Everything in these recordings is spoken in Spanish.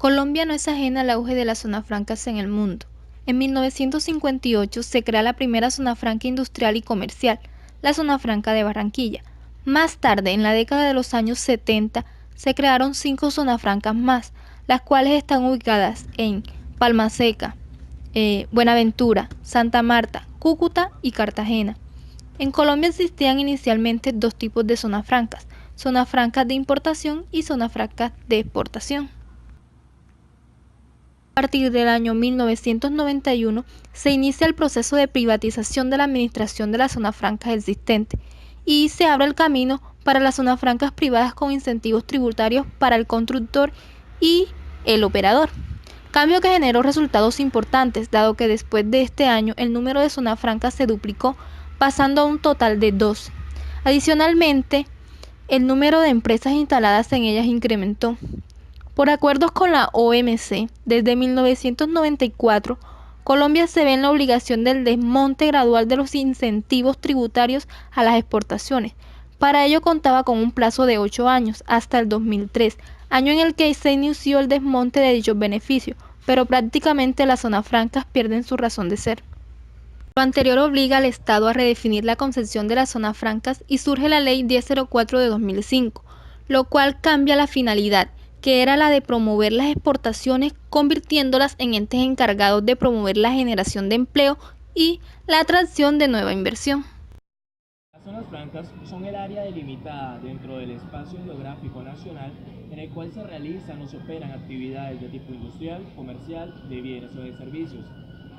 Colombia no es ajena al auge de las zonas francas en el mundo. En 1958 se crea la primera zona franca industrial y comercial, la Zona Franca de Barranquilla. Más tarde, en la década de los años 70, se crearon 5 zonas francas más, las cuales están ubicadas en Palma Seca, Buenaventura, Santa Marta, Cúcuta y Cartagena. En Colombia existían inicialmente 2 tipos de zonas francas de importación y zonas francas de exportación. A partir del año 1991 se inicia el proceso de privatización de la administración de las zonas francas existentes y se abre el camino para las zonas francas privadas con incentivos tributarios para el constructor y el operador. Cambio que generó resultados importantes, dado que después de este año el número de zonas francas se duplicó, pasando a un total de 12. Adicionalmente, el número de empresas instaladas en ellas incrementó. Por acuerdos con la OMC, desde 1994, Colombia se ve en la obligación del desmonte gradual de los incentivos tributarios a las exportaciones. Para ello contaba con un plazo de 8 años, hasta el 2003, año en el que se inició el desmonte de dichos beneficios, pero prácticamente las zonas francas pierden su razón de ser. Lo anterior obliga al Estado a redefinir la concepción de las zonas francas y surge la Ley 1004 de 2005, lo cual cambia la finalidad, que era la de promover las exportaciones, convirtiéndolas en entes encargados de promover la generación de empleo y la atracción de nueva inversión. Las zonas francas son el área delimitada dentro del espacio geográfico nacional en el cual se realizan o se operan actividades de tipo industrial, comercial, de bienes o de servicios.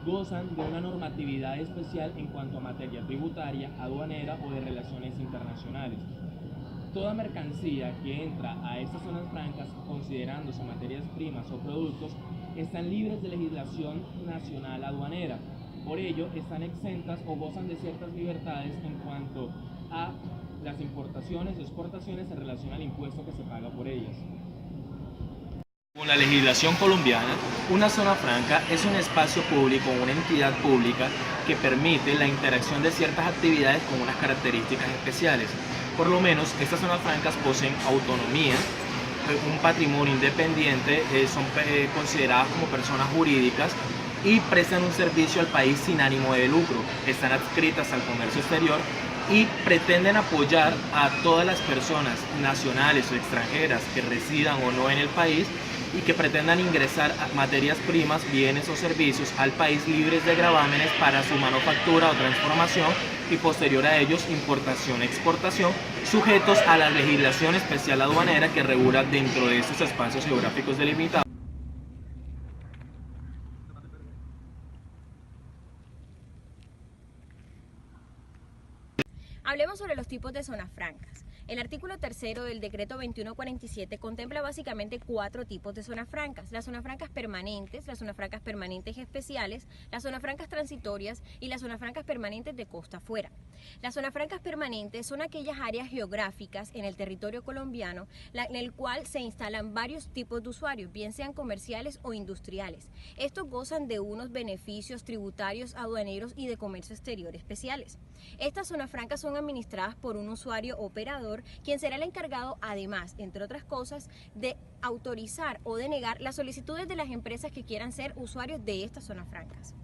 Gozan de una normatividad especial en cuanto a materia tributaria, aduanera o de relaciones internacionales. Toda mercancía que entra a estas zonas francas, considerándose materias primas o productos, están libres de legislación nacional aduanera. Por ello, están exentas o gozan de ciertas libertades en cuanto a las importaciones o exportaciones en relación al impuesto que se paga por ellas. Con la legislación colombiana, una zona franca es un espacio público o una entidad pública que permite la interacción de ciertas actividades con unas características especiales. Por lo menos, estas zonas francas poseen autonomía, un patrimonio independiente, son consideradas como personas jurídicas y prestan un servicio al país sin ánimo de lucro. Están adscritas al comercio exterior y pretenden apoyar a todas las personas nacionales o extranjeras que residan o no en el país y que pretendan ingresar materias primas, bienes o servicios al país libres de gravámenes para su manufactura o transformación y posterior a ellos importación e exportación, sujetos a la legislación especial aduanera que regula dentro de estos espacios geográficos delimitados. Hablemos sobre los tipos de zonas francas. El artículo 3 del decreto 2147 contempla básicamente 4 tipos de zonas francas: las zonas francas permanentes, las zonas francas permanentes especiales, las zonas francas transitorias y las zonas francas permanentes de costa afuera. Las zonas francas permanentes son aquellas áreas geográficas en el territorio colombiano en el cual se instalan varios tipos de usuarios, bien sean comerciales o industriales. Estos gozan de unos beneficios tributarios, aduaneros y de comercio exterior especiales. Estas zonas francas son administradas por un usuario operador, quien será el encargado, además, entre otras cosas, de autorizar o denegar las solicitudes de las empresas que quieran ser usuarios de estas zonas francas.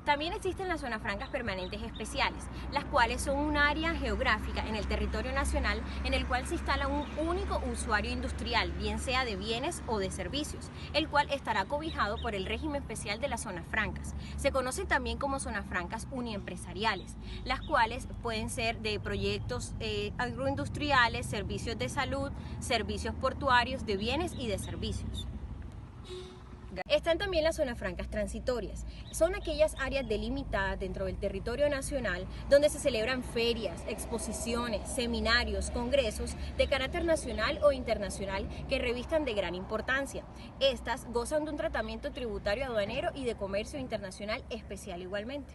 También existen las zonas francas permanentes especiales, las cuales son un área geográfica en el territorio nacional en el cual se instala un único usuario industrial, bien sea de bienes o de servicios, el cual estará cobijado por el régimen especial de las zonas francas. Se conocen también como zonas francas uniempresariales, las cuales pueden ser de proyectos agroindustriales, servicios de salud, servicios portuarios, de bienes y de servicios. Están también las zonas francas transitorias. Son aquellas áreas delimitadas dentro del territorio nacional donde se celebran ferias, exposiciones, seminarios, congresos de carácter nacional o internacional que revistan de gran importancia. Estas gozan de un tratamiento tributario, aduanero y de comercio internacional especial igualmente.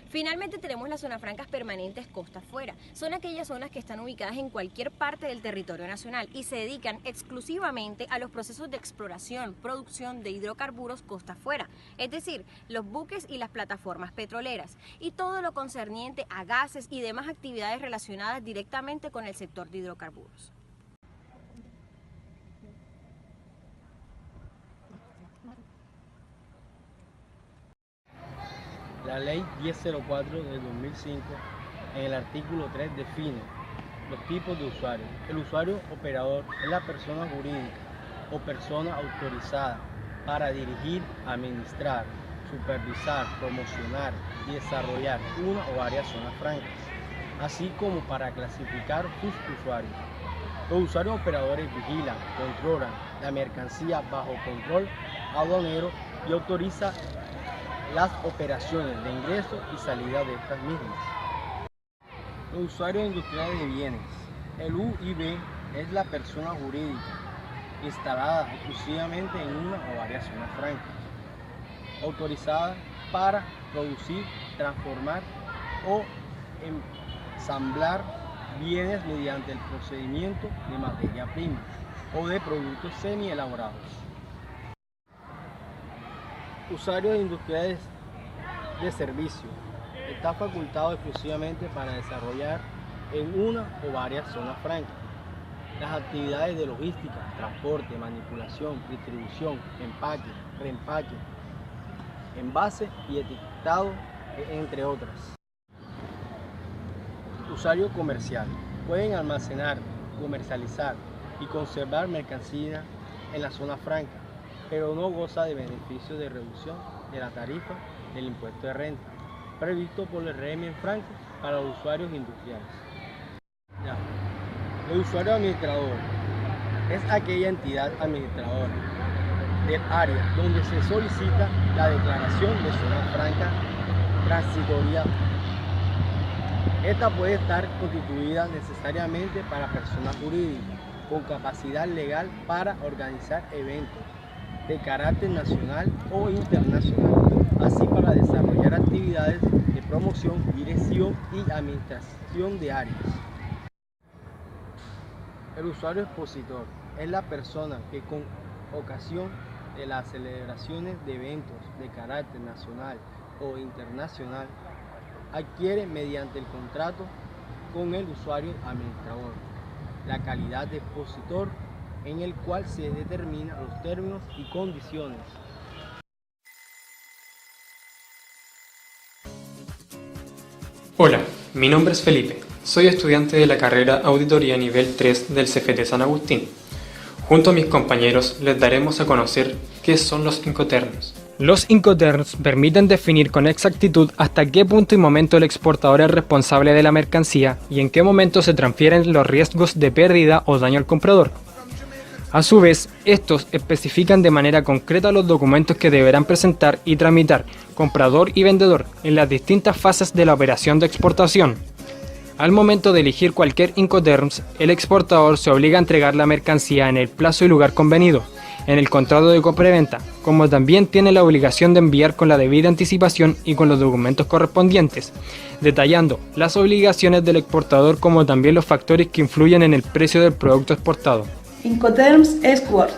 Finalmente tenemos las zonas francas permanentes costa afuera. Son aquellas zonas que están ubicadas en cualquier parte del territorio nacional y se dedican exclusivamente a los procesos de exploración, producción de hidrocarburos costa afuera, es decir, los buques y las plataformas petroleras, y todo lo concerniente a gases y demás actividades relacionadas directamente con el sector de hidrocarburos. La Ley 1004 del 2005, en el artículo 3, define los tipos de usuarios. El usuario operador es la persona jurídica o persona autorizada para dirigir, administrar, supervisar, promocionar y desarrollar una o varias zonas francas, así como para clasificar sus usuarios. Los usuarios operadores vigilan, controlan la mercancía bajo control aduanero y autorizan las operaciones de ingreso y salida de estas mismas. Los usuarios industriales de bienes. El UIB es la persona jurídica instalada exclusivamente en una o varias zonas francas, autorizada para producir, transformar o ensamblar bienes mediante el procedimiento de materia prima o de productos semi-elaborados. Usuarios industriales de servicio. Está facultado exclusivamente para desarrollar en una o varias zonas francas las actividades de logística, transporte, manipulación, distribución, empaque, reempaque, envase y etiquetado, entre otras. Usuario comercial. Pueden almacenar, comercializar y conservar mercancía en la zona franca, pero no goza de beneficios de reducción de la tarifa del impuesto de renta, previsto por el régimen franco para los usuarios industriales. El usuario administrador es aquella entidad administradora del área donde se solicita la declaración de zona franca transitoria. Esta puede estar constituida necesariamente para personas jurídicas con capacidad legal para organizar eventos de carácter nacional o internacional, así para desarrollar actividades de promoción, dirección y administración de áreas. El usuario expositor es la persona que con ocasión de las celebraciones de eventos de carácter nacional o internacional adquiere mediante el contrato con el usuario administrador la calidad de expositor, en el cual se determinan los términos y condiciones. Hola, mi nombre es Felipe, soy estudiante de la carrera Auditoría Nivel 3 del CFT San Agustín. Junto a mis compañeros les daremos a conocer qué son los Incoterms. Los Incoterms permiten definir con exactitud hasta qué punto y momento el exportador es responsable de la mercancía y en qué momento se transfieren los riesgos de pérdida o daño al comprador. A su vez, estos especifican de manera concreta los documentos que deberán presentar y tramitar comprador y vendedor en las distintas fases de la operación de exportación. Al momento de elegir cualquier Incoterms, el exportador se obliga a entregar la mercancía en el plazo y lugar convenido, en el contrato de compraventa, como también tiene la obligación de enviar con la debida anticipación y con los documentos correspondientes, detallando las obligaciones del exportador como también los factores que influyen en el precio del producto exportado. Incoterms Export.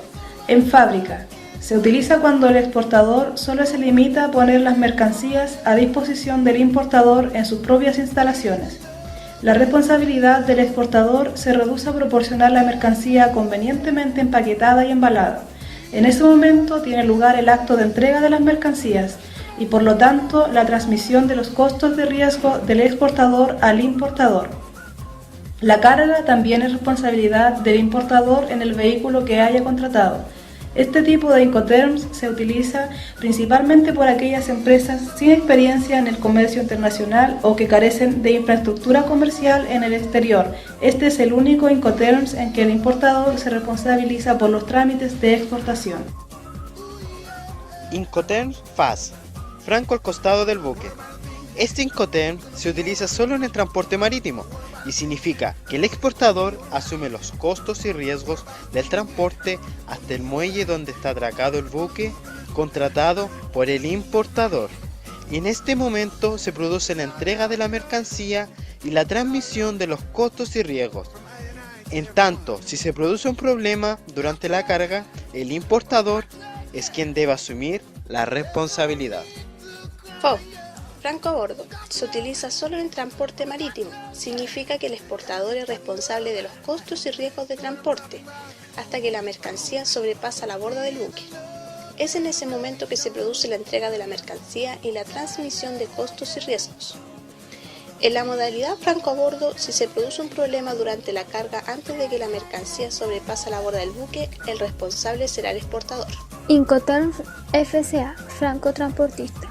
En fábrica. Se utiliza cuando el exportador solo se limita a poner las mercancías a disposición del importador en sus propias instalaciones. La responsabilidad del exportador se reduce a proporcionar la mercancía convenientemente empaquetada y embalada. En ese momento tiene lugar el acto de entrega de las mercancías y por lo tanto la transmisión de los costos de riesgo del exportador al importador. La carga también es responsabilidad del importador en el vehículo que haya contratado. Este tipo de Incoterms se utiliza principalmente por aquellas empresas sin experiencia en el comercio internacional o que carecen de infraestructura comercial en el exterior. Este es el único Incoterms en que el importador se responsabiliza por los trámites de exportación. Incoterms FAS, franco al costado del buque. Este Incoterm se utiliza solo en el transporte marítimo y significa que el exportador asume los costos y riesgos del transporte hasta el muelle donde está atracado el buque contratado por el importador. Y en este momento se produce la entrega de la mercancía y la transmisión de los costos y riesgos. En tanto, si se produce un problema durante la carga, el importador es quien debe asumir la responsabilidad. FO. Franco a bordo. Se utiliza solo en transporte marítimo. Significa que el exportador es responsable de los costos y riesgos de transporte hasta que la mercancía sobrepasa la borda del buque. Es en ese momento que se produce la entrega de la mercancía y la transmisión de costos y riesgos. En la modalidad franco a bordo, si se produce un problema durante la carga antes de que la mercancía sobrepase la borda del buque, el responsable será el exportador. Incoterms FCA, franco transportista.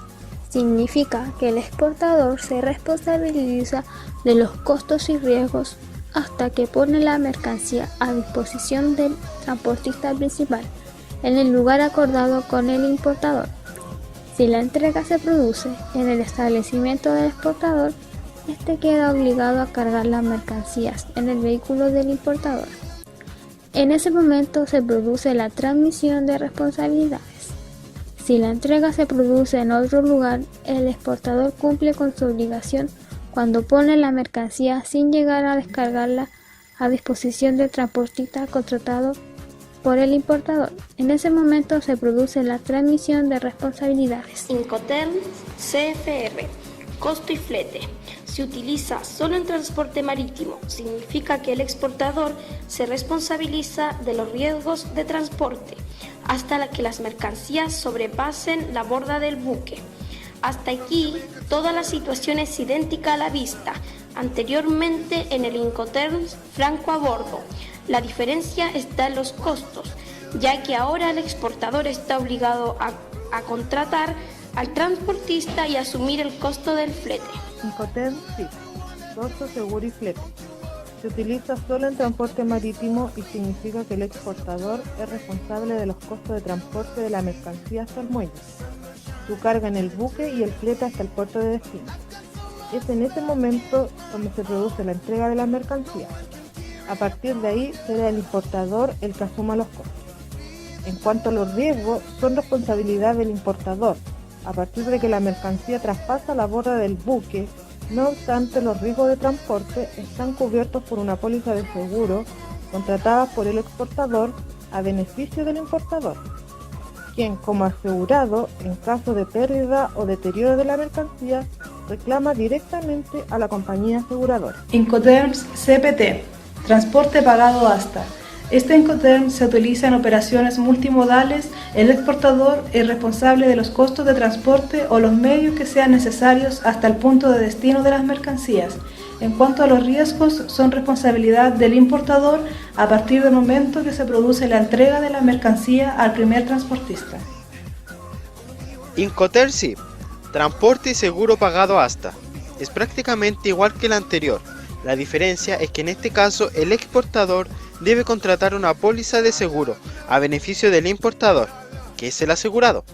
Significa que el exportador se responsabiliza de los costos y riesgos hasta que pone la mercancía a disposición del transportista principal en el lugar acordado con el importador. Si la entrega se produce en el establecimiento del exportador, este queda obligado a cargar las mercancías en el vehículo del importador. En ese momento se produce la transmisión de responsabilidades. Si la entrega se produce en otro lugar, el exportador cumple con su obligación cuando pone la mercancía sin llegar a descargarla a disposición del transportista contratado por el importador. En ese momento se produce la transmisión de responsabilidades. Incoterms CFR, costo y flete. Se utiliza solo en transporte marítimo. Significa que el exportador se responsabiliza de los riesgos de transporte hasta que las mercancías sobrepasen la borda del buque. Hasta aquí, toda la situación es idéntica a la vista anteriormente en el Incoterms franco a bordo. La diferencia está en los costos, ya que ahora el exportador está obligado a contratar al transportista y asumir el costo del flete. Incoterms SIF, dorso, seguro y flete. Se utiliza solo en transporte marítimo y significa que el exportador es responsable de los costos de transporte de la mercancía hasta el muelle, su carga en el buque y el flete hasta el puerto de destino. Es en ese momento donde se produce la entrega de las mercancías. A partir de ahí será el importador el que asuma los costos. En cuanto a los riesgos, son responsabilidad del importador, a partir de que la mercancía traspasa la borda del buque. No obstante, los riesgos de transporte están cubiertos por una póliza de seguro contratada por el exportador a beneficio del importador, quien, como asegurado, en caso de pérdida o deterioro de la mercancía, reclama directamente a la compañía aseguradora. Incoterms CPT, transporte pagado hasta. Este Incoterm se utiliza en operaciones multimodales. El exportador es responsable de los costos de transporte o los medios que sean necesarios hasta el punto de destino de las mercancías. En cuanto a los riesgos, son responsabilidad del importador a partir del momento que se produce la entrega de la mercancía al primer transportista. Incoterms SIF, transporte y seguro pagado hasta. Es prácticamente igual que el anterior. La diferencia es que en este caso el exportador debe contratar una póliza de seguro a beneficio del importador, que es el asegurado.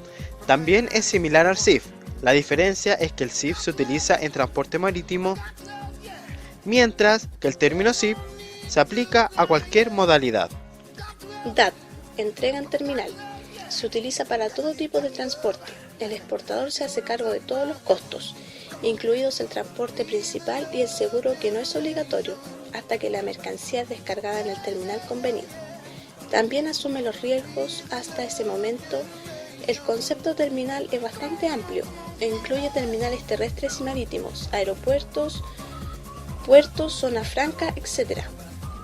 También es similar al SIF. La diferencia es que el SIF se utiliza en transporte marítimo, mientras que el término SIF se aplica a cualquier modalidad. DAT, entrega en terminal. Se utiliza para todo tipo de transporte. El exportador se hace cargo de todos los costos, incluidos el transporte principal y el seguro, que no es obligatorio hasta que la mercancía es descargada en el terminal convenido. También asume los riesgos hasta ese momento. El concepto terminal es bastante amplio e incluye terminales terrestres y marítimos, aeropuertos, puertos, zona franca, etc.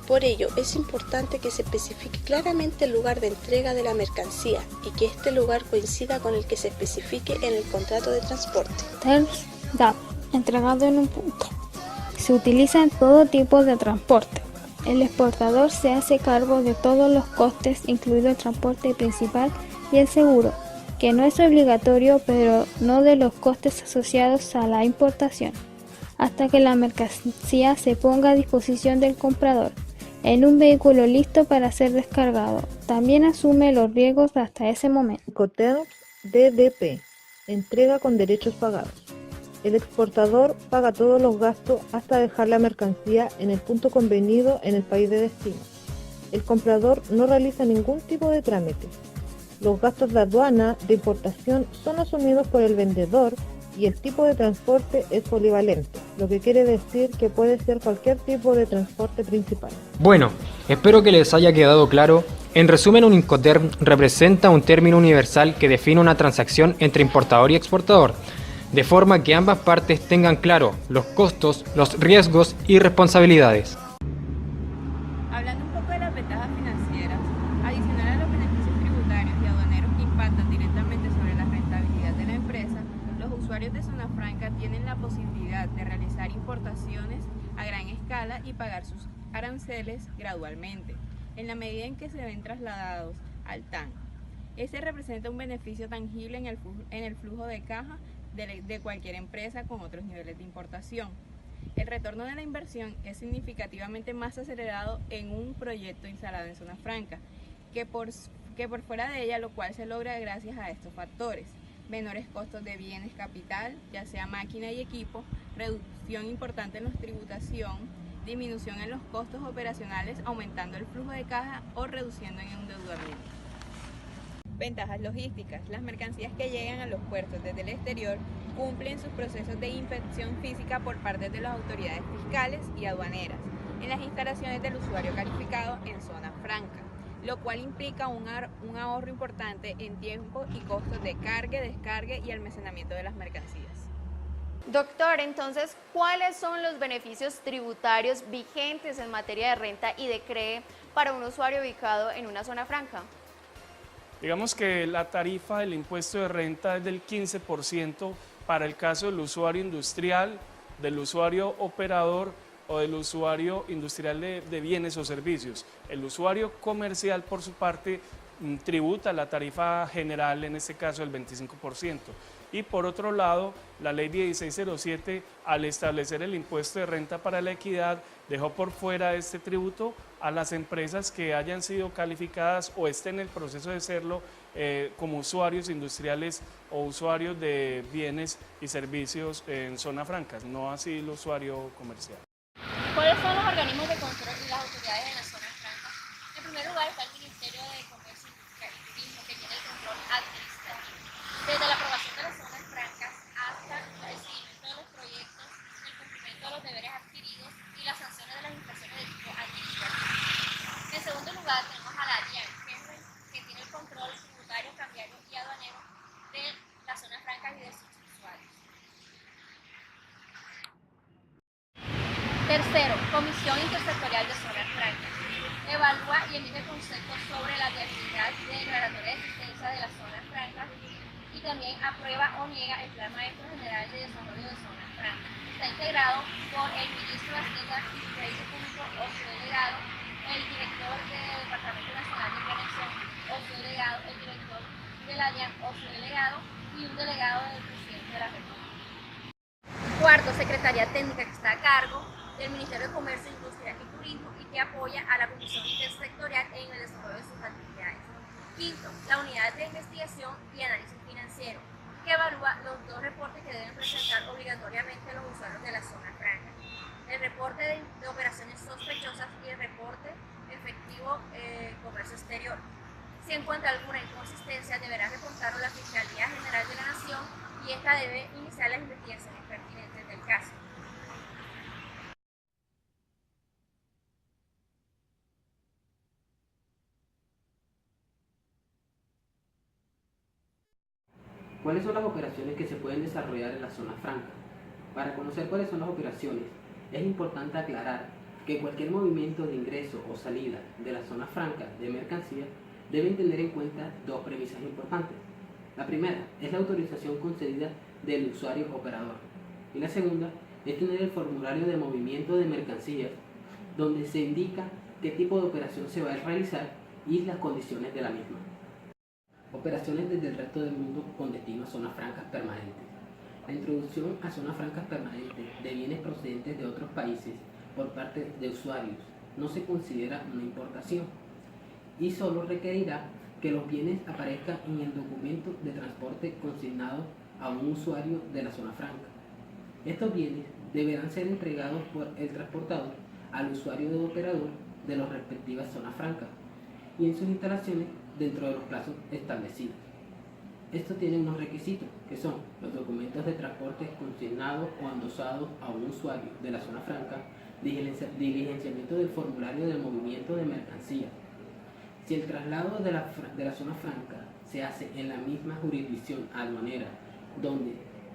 Por ello, es importante que se especifique claramente el lugar de entrega de la mercancía y que este lugar coincida con el que se especifique en el contrato de transporte. Terms DAT, entregado en un punto. Se utiliza en todo tipo de transporte. El exportador se hace cargo de todos los costes, incluido el transporte principal y el seguro, que no es obligatorio, pero no de los costes asociados a la importación, hasta que la mercancía se ponga a disposición del comprador en un vehículo listo para ser descargado. También asume los riesgos hasta ese momento. Incoterms DDP, entrega con derechos pagados. El exportador paga todos los gastos hasta dejar la mercancía en el punto convenido en el país de destino. El comprador no realiza ningún tipo de trámite. Los gastos de aduana de importación son asumidos por el vendedor y el tipo de transporte es polivalente, lo que quiere decir que puede ser cualquier tipo de transporte principal. Bueno, espero que les haya quedado claro. En resumen, un Incoterm representa un término universal que define una transacción entre importador y exportador, de forma que ambas partes tengan claro los costos, los riesgos y responsabilidades. Hablando un poco de las ventajas financieras, adicional a los beneficios tributarios y aduaneros que impactan directamente usuarios de zona franca tienen la posibilidad de realizar importaciones a gran escala y pagar sus aranceles gradualmente, en la medida en que se ven trasladados al TAN. Este representa un beneficio tangible en el flujo de caja de cualquier empresa con otros niveles de importación. El retorno de la inversión es significativamente más acelerado en un proyecto instalado en zona franca que por fuera de ella, lo cual se logra gracias a estos factores: menores costos de bienes capital, ya sea máquina y equipo, reducción importante en la tributación, disminución en los costos operacionales, aumentando el flujo de caja o reduciendo en endeudamiento. Ventajas logísticas. Las mercancías que llegan a los puertos desde el exterior cumplen sus procesos de inspección física por parte de las autoridades fiscales y aduaneras en las instalaciones del usuario calificado en zona franca, lo cual implica un ahorro importante en tiempo y costos de cargue, descargue y almacenamiento de las mercancías. Doctor, entonces, ¿cuáles son los beneficios tributarios vigentes en materia de renta y de CREE para un usuario ubicado en una zona franca? Digamos que la tarifa del impuesto de renta es del 15% para el caso del usuario industrial, del usuario operador o del usuario industrial de bienes o servicios. El usuario comercial, por su parte, tributa la tarifa general, en este caso el 25%. Y por otro lado, la ley 1607, al establecer el impuesto de renta para la equidad, dejó por fuera de este tributo a las empresas que hayan sido calificadas o estén en el proceso de serlo como usuarios industriales o usuarios de bienes y servicios en zona francas, no así el usuario comercial. ¿Cuáles son los organismos de control y las autoridades en las zonas francas? En primer lugar está el Ministerio de Comercio, Industria y Turismo, que tiene el control administrativo. Desde la aprobación de las zonas francas hasta el seguimiento de los proyectos, el cumplimiento de los deberes adquiridos y las sanciones de las infracciones de tipo administrativo. En segundo lugar tenemos a la DIAN, que tiene el control tributario, cambiario y aduanero de las zonas francas y de sus usuarios. Tercero, Comisión Intersectorial de Zonas Francas. Evalúa y emite conceptos sobre la viabilidad de declaratoria de existencia de las zonas francas y también aprueba o niega el Plan Maestro General de Desarrollo de Zonas Francas. Está integrado por el Ministro de Hacienda y Crédito Público o su delegado, el Director del Departamento Nacional de Planeación o su delegado, el Director de la DIAN o su delegado y un delegado del Presidente de la República. Cuarto, Secretaría Técnica, que está a cargo del Ministerio de Comercio, Industria y Turismo y que apoya a la Comisión Intersectorial en el desarrollo de sus actividades. Quinto, la Unidad de Investigación y Análisis Financiero, que evalúa los dos reportes que deben presentar obligatoriamente los usuarios de la zona franca: el reporte de operaciones sospechosas y el reporte efectivo comercio exterior. Si encuentra alguna inconsistencia, deberá reportarlo a la Fiscalía General de la Nación y esta debe iniciar las investigaciones pertinentes del caso. ¿Cuáles son las operaciones que se pueden desarrollar en la zona franca? Para conocer cuáles son las operaciones, es importante aclarar que cualquier movimiento de ingreso o salida de la zona franca de mercancías deben tener en cuenta dos premisas importantes. La primera es la autorización concedida del usuario operador y la segunda es tener el formulario de movimiento de mercancías donde se indica qué tipo de operación se va a realizar y las condiciones de la misma. Operaciones desde el resto del mundo con destino a zonas francas permanentes. La introducción a zonas francas permanentes de bienes procedentes de otros países por parte de usuarios no se considera una importación y solo requerirá que los bienes aparezcan en el documento de transporte consignado a un usuario de la zona franca. Estos bienes deberán ser entregados por el transportador al usuario del operador de las respectivas zonas francas y en sus instalaciones dentro de los plazos establecidos. Esto tiene unos requisitos que son los documentos de transporte consignados o endosados a un usuario de la zona franca, diligenciamiento del formulario de movimiento de mercancías. Si el traslado de la zona franca se hace en la misma jurisdicción aduanera donde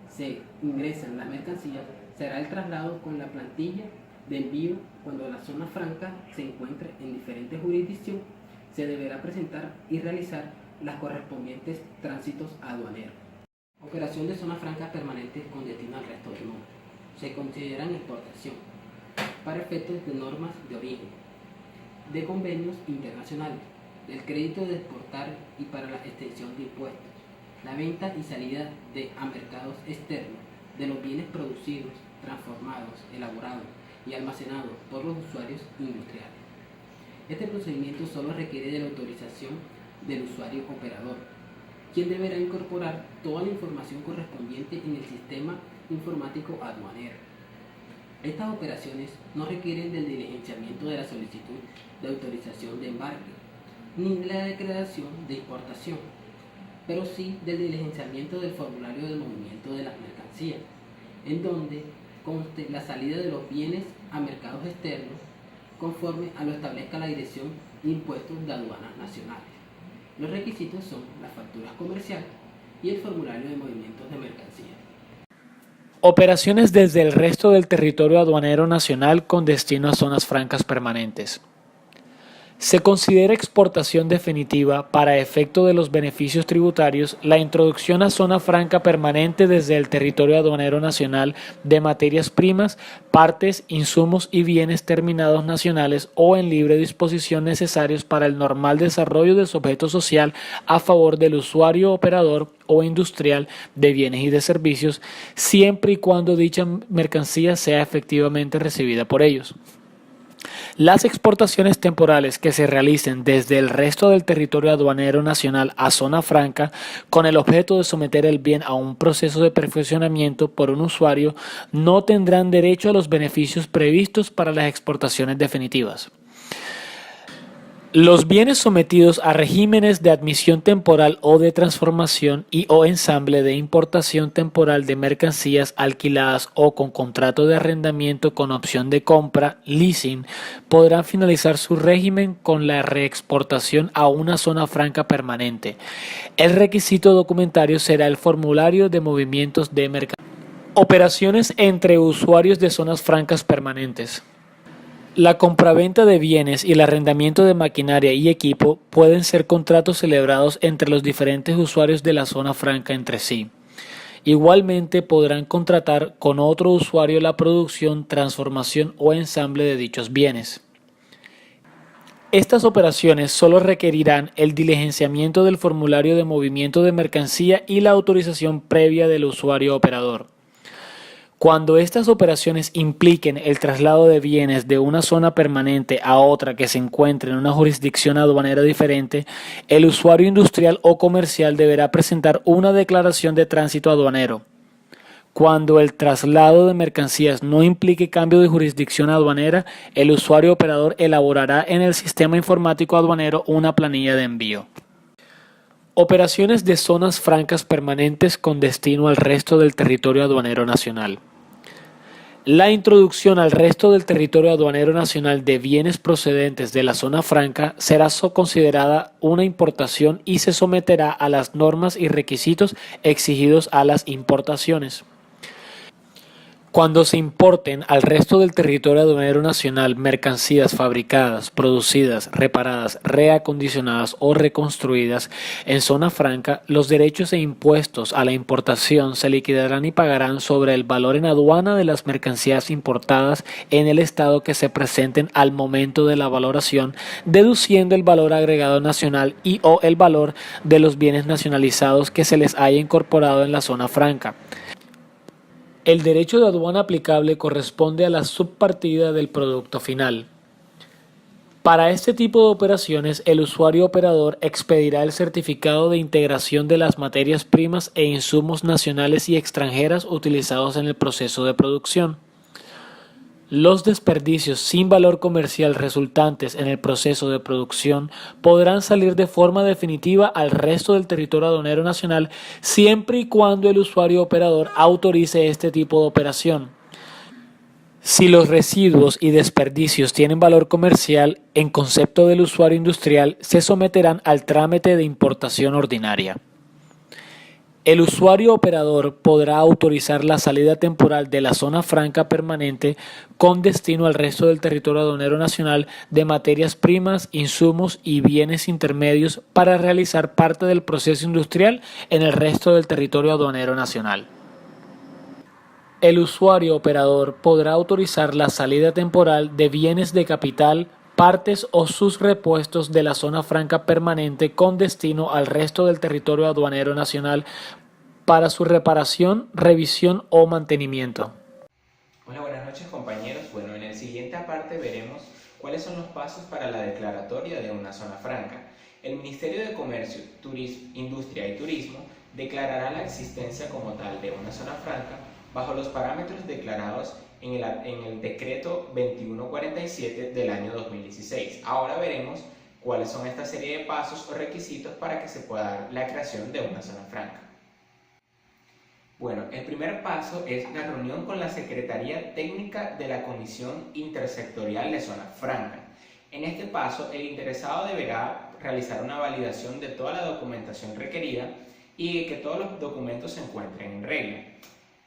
se ingresan las mercancías, será el traslado con la plantilla de envío. Cuando la zona franca se encuentre en diferentes jurisdicciones, se deberá presentar y realizar las correspondientes tránsitos aduaneros. Operación de zonas francas permanentes con destino al resto del mundo. Se consideran exportación para efectos de normas de origen, de convenios internacionales, del crédito de exportar y para la extensión de impuestos, la venta y salida a mercados externos de los bienes producidos, transformados, elaborados y almacenados por los usuarios industriales. Este procedimiento solo requiere de la autorización del usuario operador, quien deberá incorporar toda la información correspondiente en el sistema informático aduanero. Estas operaciones no requieren del diligenciamiento de la solicitud de autorización de embarque, ni de la declaración de importación, pero sí del diligenciamiento del formulario de movimiento de las mercancías, en donde conste la salida de los bienes a mercados externos conforme a lo establezca la Dirección de Impuestos de Aduanas Nacionales. Los requisitos son la factura comercial y el formulario de movimientos de mercancías. Operaciones desde el resto del territorio aduanero nacional con destino a zonas francas permanentes. Se considera exportación definitiva para efecto de los beneficios tributarios la introducción a zona franca permanente desde el territorio aduanero nacional de materias primas, partes, insumos y bienes terminados nacionales o en libre disposición necesarios para el normal desarrollo de su objeto social a favor del usuario operador o industrial de bienes y de servicios, siempre y cuando dicha mercancía sea efectivamente recibida por ellos. Las exportaciones temporales que se realicen desde el resto del territorio aduanero nacional a zona franca con el objeto de someter el bien a un proceso de perfeccionamiento por un usuario no tendrán derecho a los beneficios previstos para las exportaciones definitivas. Los bienes sometidos a regímenes de admisión temporal o de transformación y o ensamble de importación temporal de mercancías alquiladas o con contrato de arrendamiento con opción de compra, leasing, podrán finalizar su régimen con la reexportación a una zona franca permanente. El requisito documentario será el formulario de movimientos de mercancías. Operaciones entre usuarios de zonas francas permanentes. La compraventa de bienes y el arrendamiento de maquinaria y equipo pueden ser contratos celebrados entre los diferentes usuarios de la zona franca entre sí. Igualmente podrán contratar con otro usuario la producción, transformación o ensamble de dichos bienes. Estas operaciones solo requerirán el diligenciamiento del formulario de movimiento de mercancía y la autorización previa del usuario operador. Cuando estas operaciones impliquen el traslado de bienes de una zona permanente a otra que se encuentre en una jurisdicción aduanera diferente, el usuario industrial o comercial deberá presentar una declaración de tránsito aduanero. Cuando el traslado de mercancías no implique cambio de jurisdicción aduanera, el usuario operador elaborará en el sistema informático aduanero una planilla de envío. Operaciones de zonas francas permanentes con destino al resto del territorio aduanero nacional. La introducción al resto del territorio aduanero nacional de bienes procedentes de la zona franca será considerada una importación y se someterá a las normas y requisitos exigidos a las importaciones. Cuando se importen al resto del territorio aduanero nacional mercancías fabricadas, producidas, reparadas, reacondicionadas o reconstruidas en zona franca, los derechos e impuestos a la importación se liquidarán y pagarán sobre el valor en aduana de las mercancías importadas en el estado que se presenten al momento de la valoración, deduciendo el valor agregado nacional y o el valor de los bienes nacionalizados que se les haya incorporado en la zona franca. El derecho de aduana aplicable corresponde a la subpartida del producto final. Para este tipo de operaciones, el usuario operador expedirá el certificado de integración de las materias primas e insumos nacionales y extranjeras utilizados en el proceso de producción. Los desperdicios sin valor comercial resultantes en el proceso de producción podrán salir de forma definitiva al resto del territorio aduanero nacional siempre y cuando el usuario operador autorice este tipo de operación. Si los residuos y desperdicios tienen valor comercial, en concepto del usuario industrial, se someterán al trámite de importación ordinaria. El usuario operador podrá autorizar la salida temporal de la zona franca permanente con destino al resto del territorio aduanero nacional de materias primas, insumos y bienes intermedios para realizar parte del proceso industrial en el resto del territorio aduanero nacional. El usuario operador podrá autorizar la salida temporal de bienes de capital, partes o sus repuestos de la zona franca permanente con destino al resto del territorio aduanero nacional para su reparación, revisión o mantenimiento. Hola, buenas noches compañeros. Bueno, en el siguiente aparte veremos cuáles son los pasos para la declaratoria de una zona franca. El Ministerio de Comercio, Industria y Turismo declarará la existencia como tal de una zona franca bajo los parámetros declarados en el decreto 2147 del año 2016. Ahora veremos cuáles son esta serie de pasos o requisitos para que se pueda dar la creación de una zona franca. Bueno, el primer paso es la reunión con la Secretaría Técnica de la Comisión Intersectorial de Zona Franca. En este paso, el interesado deberá realizar una validación de toda la documentación requerida y que todos los documentos se encuentren en regla.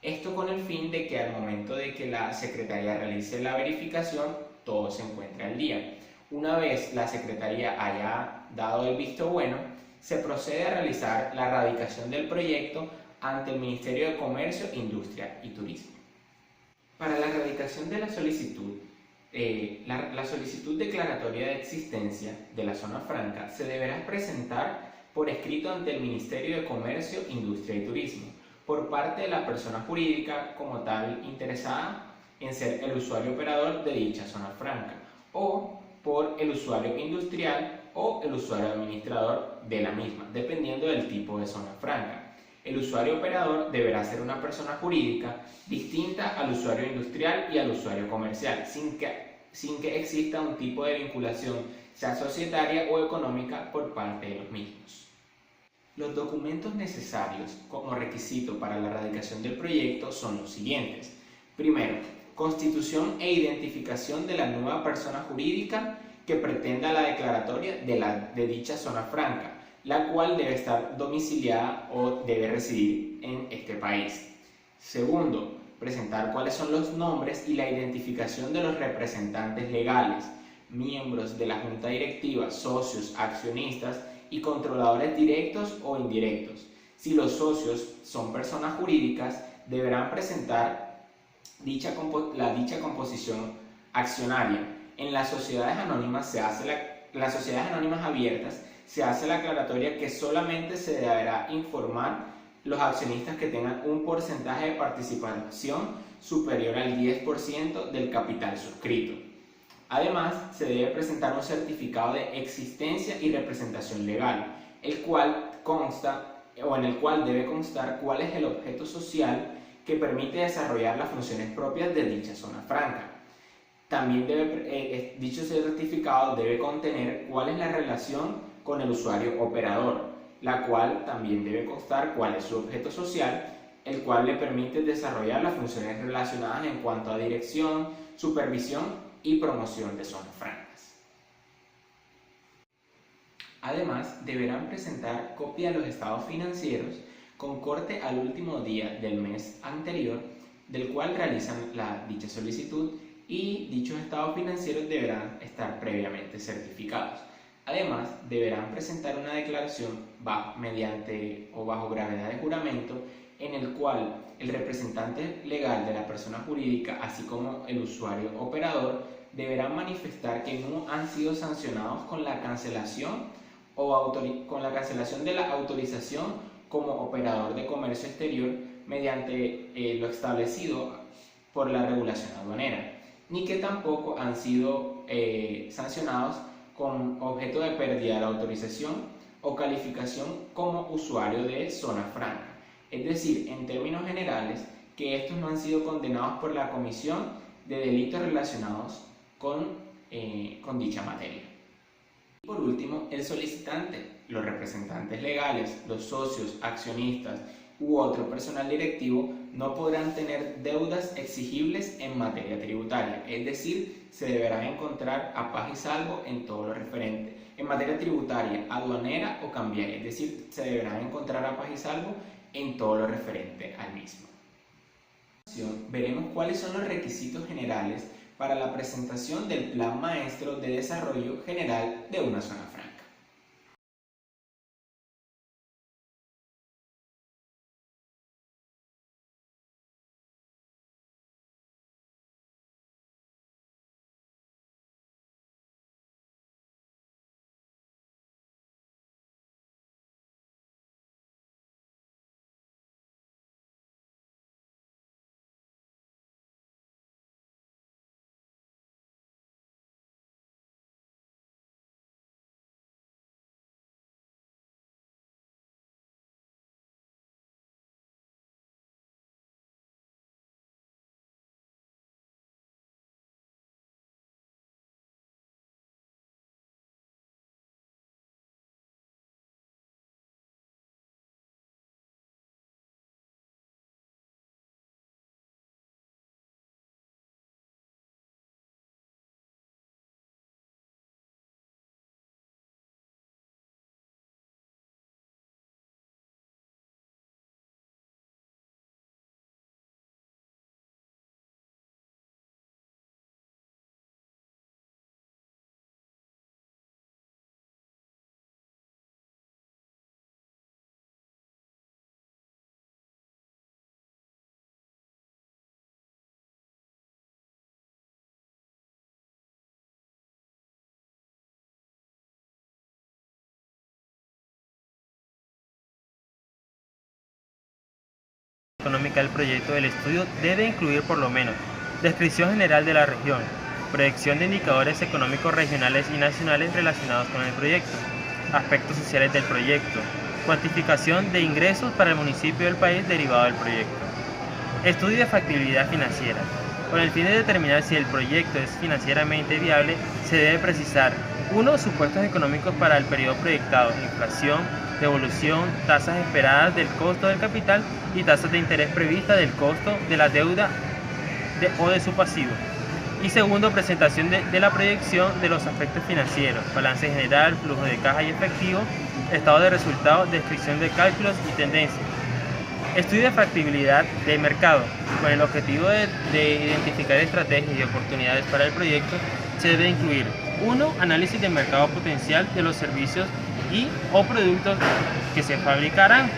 Esto con el fin de que al momento de que la Secretaría realice la verificación, todo se encuentre al día. Una vez la Secretaría haya dado el visto bueno, se procede a realizar la radicación del proyecto ante el Ministerio de Comercio, Industria y Turismo. Para la radicación de la solicitud, la solicitud declaratoria de existencia de la zona franca se deberá presentar por escrito ante el Ministerio de Comercio, Industria y Turismo, por parte de la persona jurídica como tal interesada en ser el usuario operador de dicha zona franca, o por el usuario industrial o el usuario administrador de la misma, dependiendo del tipo de zona franca. El usuario operador deberá ser una persona jurídica distinta al usuario industrial y al usuario comercial, sin que exista un tipo de vinculación, sea societaria o económica, por parte de los mismos. Los documentos necesarios como requisito para la radicación del proyecto son los siguientes. Primero, constitución e identificación de la nueva persona jurídica que pretenda la declaratoria de dicha zona franca, la cual debe estar domiciliada o debe residir en este país. Segundo, presentar cuáles son los nombres y la identificación de los representantes legales, miembros de la junta directiva, socios, accionistas y controladores directos o indirectos. Si los socios son personas jurídicas, deberán presentar dicha composición accionaria. En las sociedades anónimas abiertas se hace la aclaratoria que solamente se deberá informar los accionistas que tengan un porcentaje de participación superior al 10% del capital suscrito. Además, se debe presentar un certificado de existencia y representación legal, en el cual debe constar cuál es el objeto social que permite desarrollar las funciones propias de dicha zona franca. También dicho certificado debe contener cuál es la relación con el usuario operador, la cual también debe constar cuál es su objeto social, el cual le permite desarrollar las funciones relacionadas en cuanto a dirección, supervisión y promoción de zonas francas. Además, deberán presentar copia de los estados financieros con corte al último día del mes anterior del cual realizan dicha solicitud, y dichos estados financieros deberán estar previamente certificados. Además, deberán presentar una declaración bajo gravedad de juramento, en el cual el representante legal de la persona jurídica, así como el usuario operador, deberán manifestar que no han sido sancionados con la cancelación de la autorización como operador de comercio exterior mediante lo establecido por la regulación aduanera, ni que tampoco han sido sancionados con objeto de pérdida de la autorización o calificación como usuario de zona franca. Es decir, en términos generales, que estos no han sido condenados por la comisión de delitos relacionados con dicha materia. Por último, el solicitante, los representantes legales, los socios, accionistas u otro personal directivo no podrán tener deudas exigibles en materia tributaria, es decir, se deberá encontrar a paz y salvo en todo lo referente en materia tributaria, aduanera o cambiaria, es decir, se deberán encontrar a paz y salvo en todo lo referente al mismo. Veremos cuáles son los requisitos generales para la presentación del Plan Maestro de Desarrollo General de una zona franca. Económica del proyecto, el estudio debe incluir por lo menos descripción general de la región, proyección de indicadores económicos regionales y nacionales relacionados con el proyecto, aspectos sociales del proyecto, cuantificación de ingresos para el municipio del país derivado del proyecto, estudio de factibilidad financiera. Con el fin de determinar si el proyecto es financieramente viable, se debe precisar 1. Supuestos económicos para el periodo proyectado, inflación, devolución, tasas esperadas del costo del capital y tasas de interés previstas del costo de la deuda o de su pasivo. Y segundo, presentación de la proyección de los aspectos financieros, balance general, flujo de caja y efectivo, estado de resultados, descripción de cálculos y tendencias. Estudio de factibilidad de mercado. Con el objetivo de identificar estrategias y oportunidades para el proyecto, se debe incluir 1. Análisis de mercado potencial de los servicios y o productos que se fabricarán.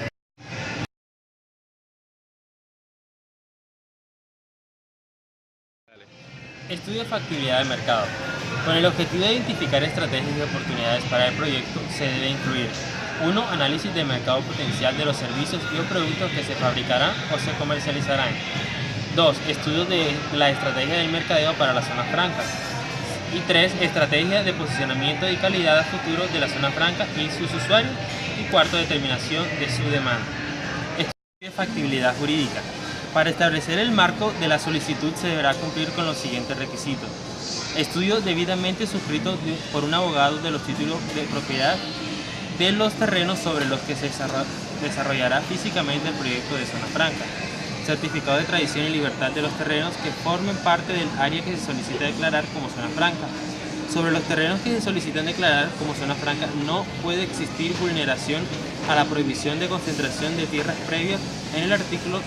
Estudio de factibilidad de mercado. Con el objetivo de identificar estrategias y oportunidades para el proyecto, se debe incluir 1. Análisis de mercado potencial de los servicios y o productos que se fabricarán o se comercializarán. 2. Estudios de la estrategia del mercadeo para las zonas francas. Y 3. Estrategias de posicionamiento y calidad a futuro de la zona franca y sus usuarios. Y 4. Determinación de su demanda. Estudio de factibilidad jurídica. Para establecer el marco de la solicitud se deberá cumplir con los siguientes requisitos. Estudio debidamente suscrito por un abogado de los títulos de propiedad de los terrenos sobre los que se desarrollará físicamente el proyecto de zona franca. Certificado de tradición y libertad de los terrenos que formen parte del área que se solicita declarar como zona franca. Sobre los terrenos que se solicitan declarar como zona franca no puede existir vulneración a la prohibición de concentración de tierras previas en el artículo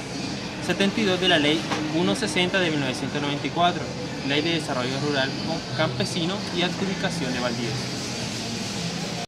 72 de la Ley 160 de 1994, Ley de Desarrollo Rural Campesino y Adjudicación de Baldíos.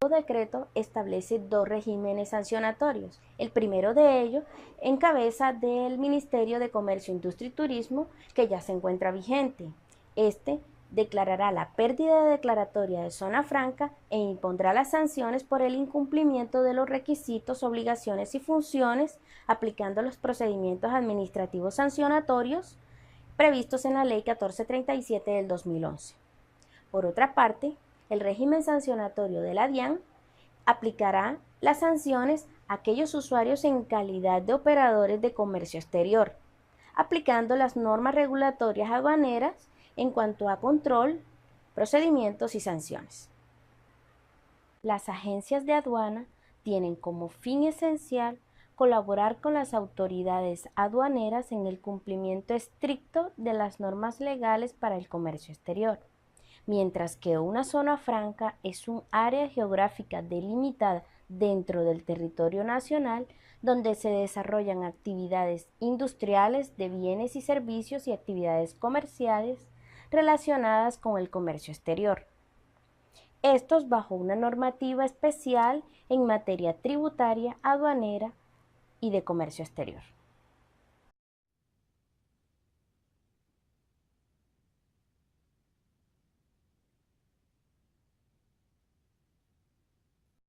El decreto establece 2 regímenes sancionatorios. El primero de ellos en cabeza del Ministerio de Comercio, Industria y Turismo, que ya se encuentra vigente. Este declarará la pérdida declaratoria de zona franca e impondrá las sanciones por el incumplimiento de los requisitos, obligaciones y funciones, aplicando los procedimientos administrativos sancionatorios previstos en la Ley 1437 del 2011. Por otra parte, el régimen sancionatorio de la DIAN aplicará las sanciones a aquellos usuarios en calidad de operadores de comercio exterior, aplicando las normas regulatorias aduaneras en cuanto a control, procedimientos y sanciones. Las agencias de aduana tienen como fin esencial colaborar con las autoridades aduaneras en el cumplimiento estricto de las normas legales para el comercio exterior, mientras que una zona franca es un área geográfica delimitada dentro del territorio nacional donde se desarrollan actividades industriales de bienes y servicios y actividades comerciales relacionadas con el comercio exterior. Estos bajo una normativa especial en materia tributaria, aduanera y de comercio exterior.